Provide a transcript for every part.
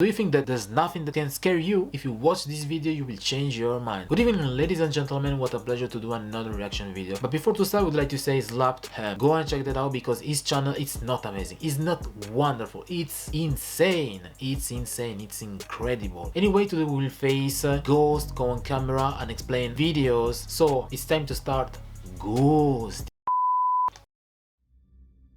Do you think that there's nothing that can scare you? If you watch this video, you will change your mind. Good evening, ladies and gentlemen, what a pleasure to do another reaction video. But before to start, I would like to say Slapped Ham. Go and check that out because his channel is not amazing, it's not wonderful, it's insane. It's insane, it's incredible. Anyway, today we will face Ghost, go on camera and explain videos. So it's time to start. Ghost.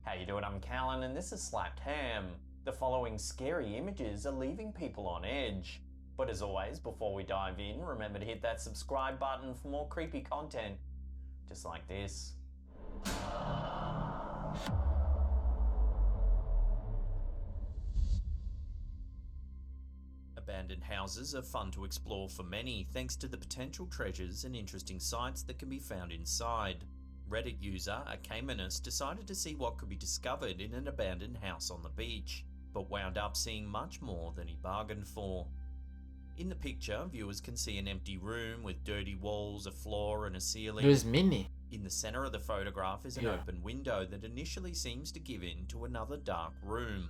How you doing? I'm Callan and this is Slapped Ham. The following scary images are leaving people on edge. But as always, before we dive in, remember to hit that subscribe button for more creepy content, just like this. Abandoned houses are fun to explore for many, thanks to the potential treasures and interesting sights that can be found inside. Reddit user Akamanus decided to see what could be discovered in an abandoned house on the beach, but wound up seeing much more than he bargained for. In the picture, viewers can see an empty room with dirty walls, a floor and a ceiling. There's Minnie. In the center of the photograph is an open window that initially seems to give in to another dark room,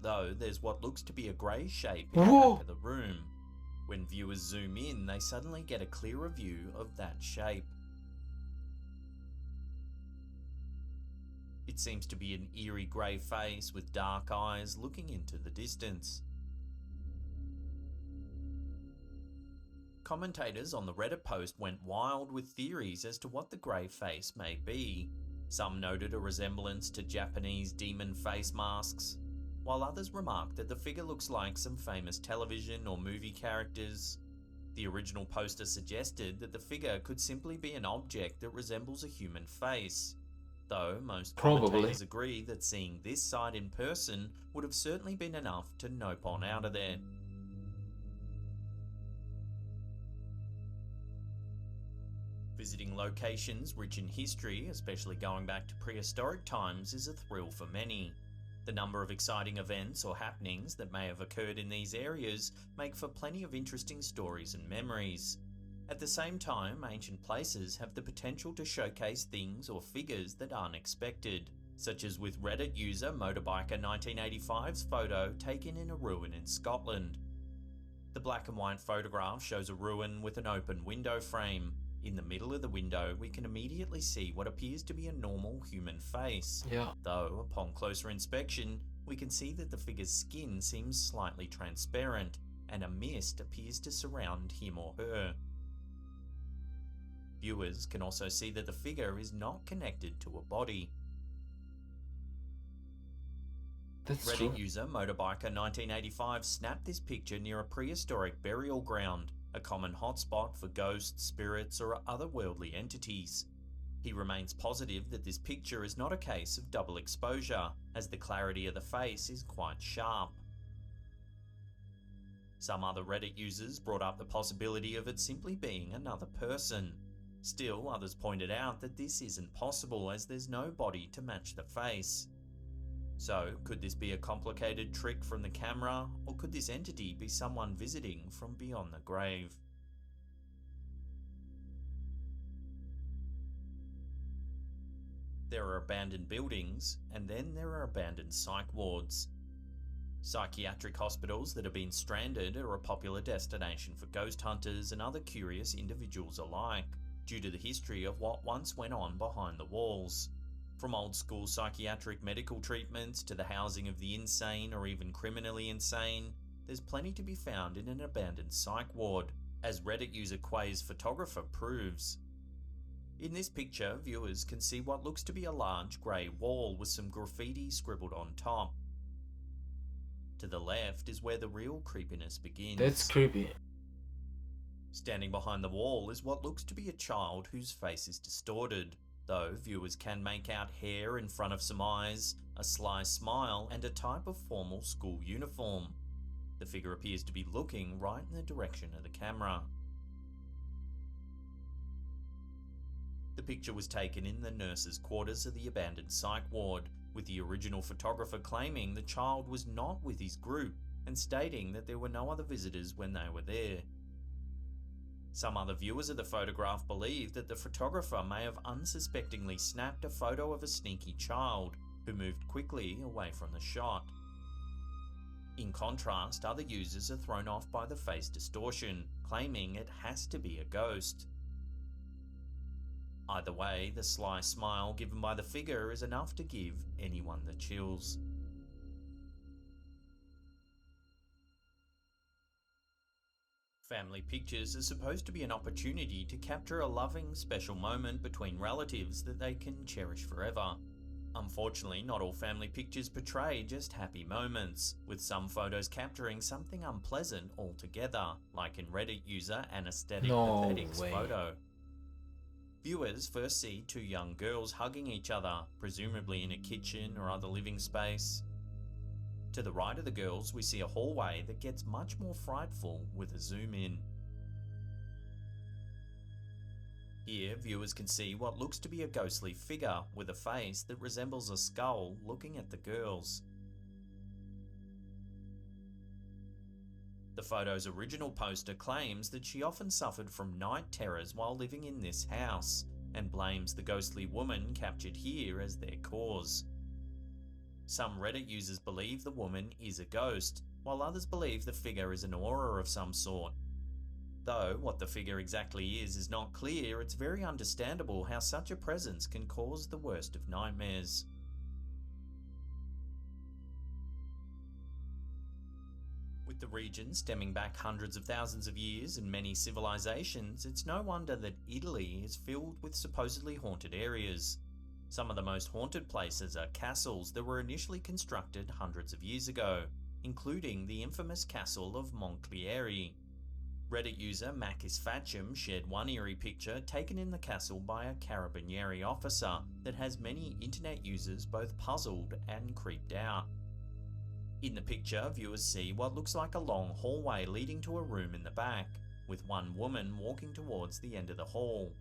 though there's what looks to be a grey shape in the back of the room. When viewers zoom in, they suddenly get a clearer view of that shape. It seems to be an eerie grey face with dark eyes looking into the distance. Commentators on the Reddit post went wild with theories as to what the grey face may be. Some noted a resemblance to Japanese demon face masks, while others remarked that the figure looks like some famous television or movie characters. The original poster suggested that the figure could simply be an object that resembles a human face, though most commentators agree that seeing this side in person would have certainly been enough to nope on out of there. Visiting locations rich in history, especially going back to prehistoric times, is a thrill for many. The number of exciting events or happenings that may have occurred in these areas make for plenty of interesting stories and memories. At the same time, ancient places have the potential to showcase things or figures that aren't expected, such as with Reddit user Motorbiker 1985's photo taken in a ruin in Scotland. The black and white photograph shows a ruin with an open window frame. In the middle of the window, we can immediately see what appears to be a normal human face. Though, upon closer inspection, we can see that the figure's skin seems slightly transparent, and a mist appears to surround him or her. Viewers can also see that the figure is not connected to a body. Reddit user Motorbiker 1985 snapped this picture near a prehistoric burial ground, a common hotspot for ghosts, spirits, or otherworldly entities. He remains positive that this picture is not a case of double exposure, as the clarity of the face is quite sharp. Some other Reddit users brought up the possibility of it simply being another person. Still, others pointed out that this isn't possible as there's no body to match the face. So, could this be a complicated trick from the camera, or could this entity be someone visiting from beyond the grave? There are abandoned buildings, and then there are abandoned psych wards. Psychiatric hospitals that have been stranded are a popular destination for ghost hunters and other curious individuals alike, due to the history of what once went on behind the walls. From old-school psychiatric medical treatments to the housing of the insane or even criminally insane, there's plenty to be found in an abandoned psych ward, as Reddit user Quay's photographer proves. In this picture, viewers can see what looks to be a large grey wall with some graffiti scribbled on top. To the left is where the real creepiness begins. That's creepy. Standing behind the wall is what looks to be a child whose face is distorted, though viewers can make out hair in front of some eyes, a sly smile, and a type of formal school uniform. The figure appears to be looking right in the direction of the camera. The picture was taken in the nurses' quarters of the abandoned psych ward, with the original photographer claiming the child was not with his group and stating that there were no other visitors when they were there. Some other viewers of the photograph believe that the photographer may have unsuspectingly snapped a photo of a sneaky child who moved quickly away from the shot. In contrast, other users are thrown off by the face distortion, claiming it has to be a ghost. Either way, the sly smile given by the figure is enough to give anyone the chills. Family pictures are supposed to be an opportunity to capture a loving, special moment between relatives that they can cherish forever. Unfortunately, not all family pictures portray just happy moments, with some photos capturing something unpleasant altogether, like in Reddit user Anesthetic Pathetic's photo. Viewers first see two young girls hugging each other, presumably in a kitchen or other living space. To the right of the girls, we see a hallway that gets much more frightful with a zoom in. Here, viewers can see what looks to be a ghostly figure with a face that resembles a skull looking at the girls. The photo's original poster claims that she often suffered from night terrors while living in this house, and blames the ghostly woman captured here as their cause. Some Reddit users believe the woman is a ghost, while others believe the figure is an aura of some sort. Though what the figure exactly is not clear, it's very understandable how such a presence can cause the worst of nightmares. With the region stemming back hundreds of thousands of years and many civilizations, it's no wonder that Italy is filled with supposedly haunted areas. Some of the most haunted places are castles that were initially constructed hundreds of years ago, including the infamous castle of Monclieri. Reddit user Makis Fatchum shared one eerie picture taken in the castle by a Carabinieri officer that has many internet users both puzzled and creeped out. In the picture, viewers see what looks like a long hallway leading to a room in the back, with one woman walking towards the end of the hall.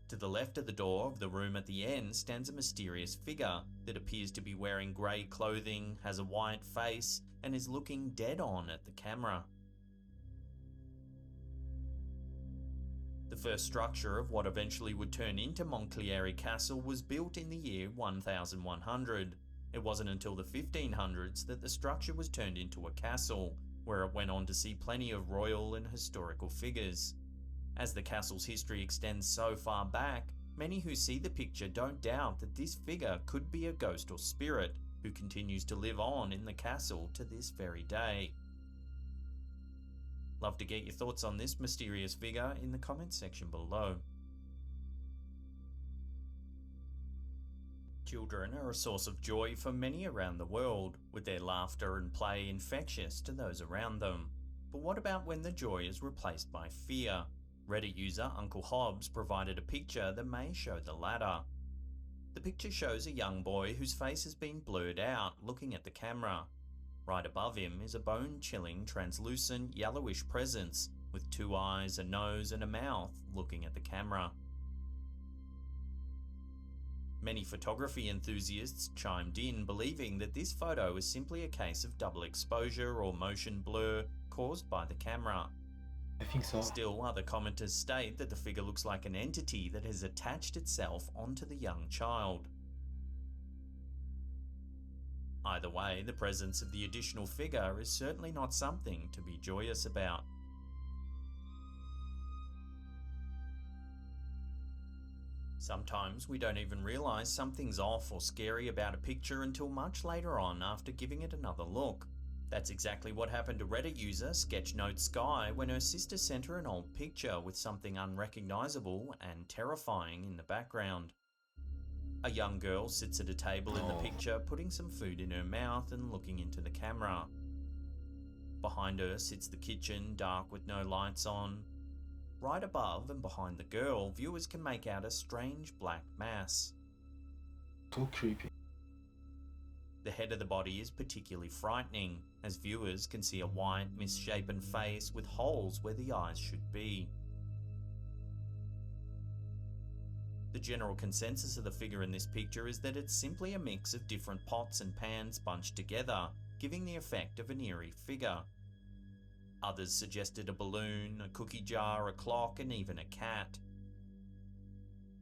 To the left of the door of the room at the end stands a mysterious figure that appears to be wearing grey clothing, has a white face, and is looking dead on at the camera. The first structure of what eventually would turn into Monclieri Castle was built in the year 1100. It wasn't until the 1500s that the structure was turned into a castle, where it went on to see plenty of royal and historical figures. As the castle's history extends so far back, many who see the picture don't doubt that this figure could be a ghost or spirit who continues to live on in the castle to this very day. Love to get your thoughts on this mysterious figure in the comments section below. Children are a source of joy for many around the world, with their laughter and play infectious to those around them. But what about when the joy is replaced by fear? Reddit user Uncle Hobbs provided a picture that may show the latter. The picture shows a young boy whose face has been blurred out looking at the camera. Right above him is a bone-chilling, translucent, yellowish presence with two eyes, a nose and a mouth looking at the camera. Many photography enthusiasts chimed in, believing that this photo is simply a case of double exposure or motion blur caused by the camera. I think so. Still, other commenters state that the figure looks like an entity that has attached itself onto the young child. Either way, the presence of the additional figure is certainly not something to be joyous about. Sometimes we don't even realise something's off or scary about a picture until much later on after giving it another look. That's exactly what happened to Reddit user Sketchnote Sky when her sister sent her an old picture with something unrecognisable and terrifying in the background. A young girl sits at a table in the picture, putting some food in her mouth and looking into the camera. Behind her sits the kitchen, dark with no lights on. Right above and behind the girl, viewers can make out a strange black mass. So creepy. The head of the body is particularly frightening, as viewers can see a white, misshapen face with holes where the eyes should be. The general consensus of the figure in this picture is that it's simply a mix of different pots and pans bunched together, giving the effect of an eerie figure. Others suggested a balloon, a cookie jar, a clock, and even a cat.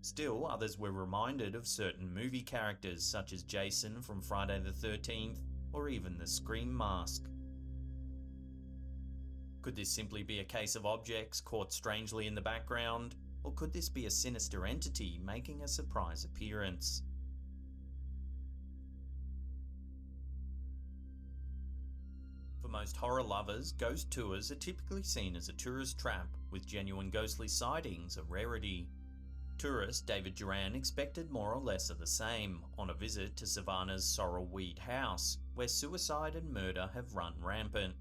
Still, others were reminded of certain movie characters such as Jason from Friday the 13th, or even the Scream mask. Could this simply be a case of objects caught strangely in the background, or could this be a sinister entity making a surprise appearance? For most horror lovers, ghost tours are typically seen as a tourist trap, with genuine ghostly sightings a rarity. Tourist David Duran expected more or less of the same on a visit to Savannah's Sorrel-Weed house, where suicide and murder have run rampant.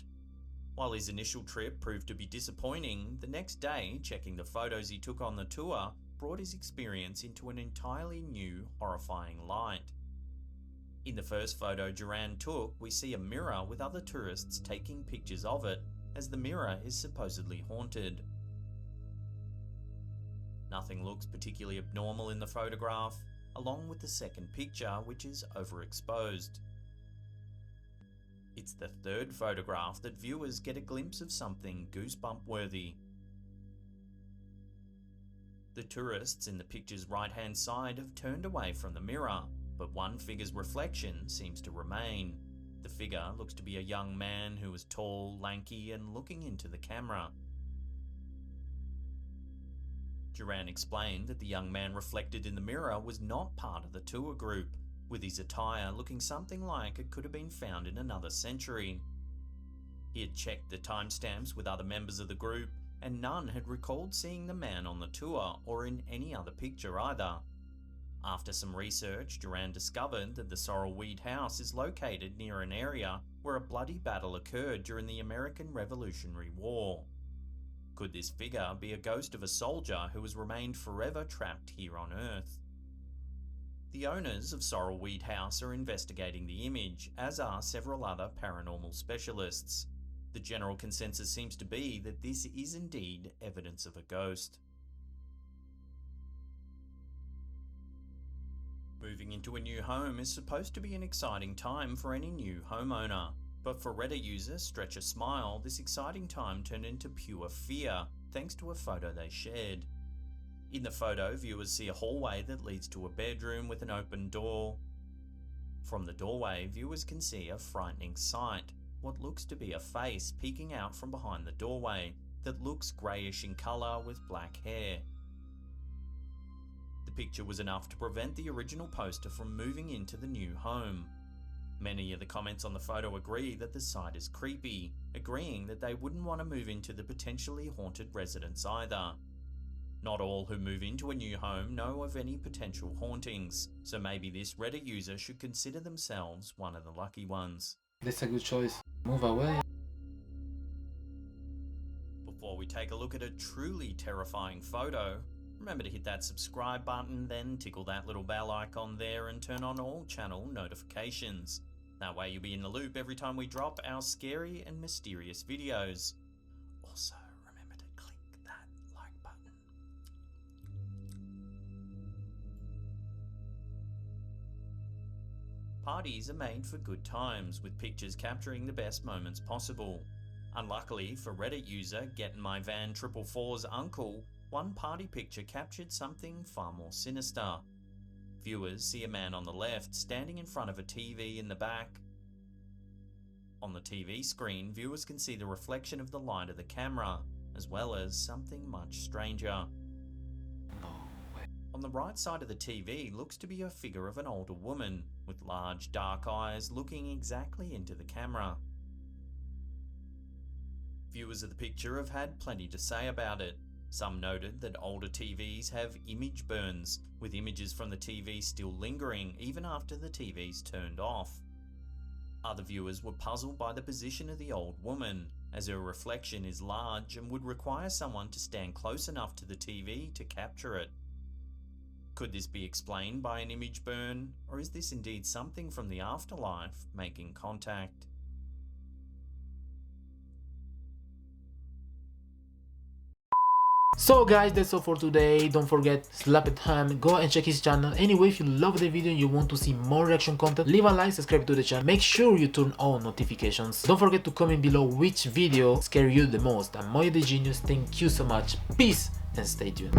While his initial trip proved to be disappointing, the next day, checking the photos he took on the tour brought his experience into an entirely new, horrifying light. In the first photo Duran took, we see a mirror with other tourists taking pictures of it, as the mirror is supposedly haunted. Nothing looks particularly abnormal in the photograph, along with the second picture, which is overexposed. It's the third photograph that viewers get a glimpse of something goosebump-worthy. The tourists in the picture's right-hand side have turned away from the mirror, but one figure's reflection seems to remain. The figure looks to be a young man who is tall, lanky, and looking into the camera. Duran explained that the young man reflected in the mirror was not part of the tour group, with his attire looking something like it could have been found in another century. He had checked the timestamps with other members of the group, and none had recalled seeing the man on the tour or in any other picture either. After some research, Duran discovered that the Sorrel-Weed house is located near an area where a bloody battle occurred during the American Revolutionary War. Could this figure be a ghost of a soldier who has remained forever trapped here on Earth? The owners of Sorrel-Weed House are investigating the image, as are several other paranormal specialists. The general consensus seems to be that this is indeed evidence of a ghost. Moving into a new home is supposed to be an exciting time for any new homeowner. But for Reddit user Stretch a Smile, this exciting time turned into pure fear, thanks to a photo they shared. In the photo, viewers see a hallway that leads to a bedroom with an open door. From the doorway, viewers can see a frightening sight, what looks to be a face peeking out from behind the doorway, that looks greyish in colour with black hair. The picture was enough to prevent the original poster from moving into the new home. Many of the comments on the photo agree that the sight is creepy, agreeing that they wouldn't want to move into the potentially haunted residence either. Not all who move into a new home know of any potential hauntings, so maybe this Reddit user should consider themselves one of the lucky ones. That's a good choice. Move away. Before we take a look at a truly terrifying photo, remember to hit that subscribe button, then tickle that little bell icon there and turn on all channel notifications. That way you'll be in the loop every time we drop our scary and mysterious videos. Also, remember to click that like button. Parties are made for good times, with pictures capturing the best moments possible. Unluckily for Reddit user Getting My Van 444's uncle, one party picture captured something far more sinister. Viewers see a man on the left standing in front of a TV in the back. On the TV screen, viewers can see the reflection of the light of the camera, as well as something much stranger. On the right side of the TV looks to be a figure of an older woman, with large dark eyes looking exactly into the camera. Viewers of the picture have had plenty to say about it. Some noted that older TVs have image burns, with images from the TV still lingering even after the TV's turned off. Other viewers were puzzled by the position of the old woman, as her reflection is large and would require someone to stand close enough to the TV to capture it. Could this be explained by an image burn, or is this indeed something from the afterlife making contact? So guys, that's all for today. Don't forget, slap it ham, go and check his channel. Anyway, if you love the video and you want to see more reaction content, leave a like, subscribe to the channel, make sure you turn on notifications. Don't forget to comment below which video scared you the most. I'm Moya the Genius, thank you so much, peace and stay tuned.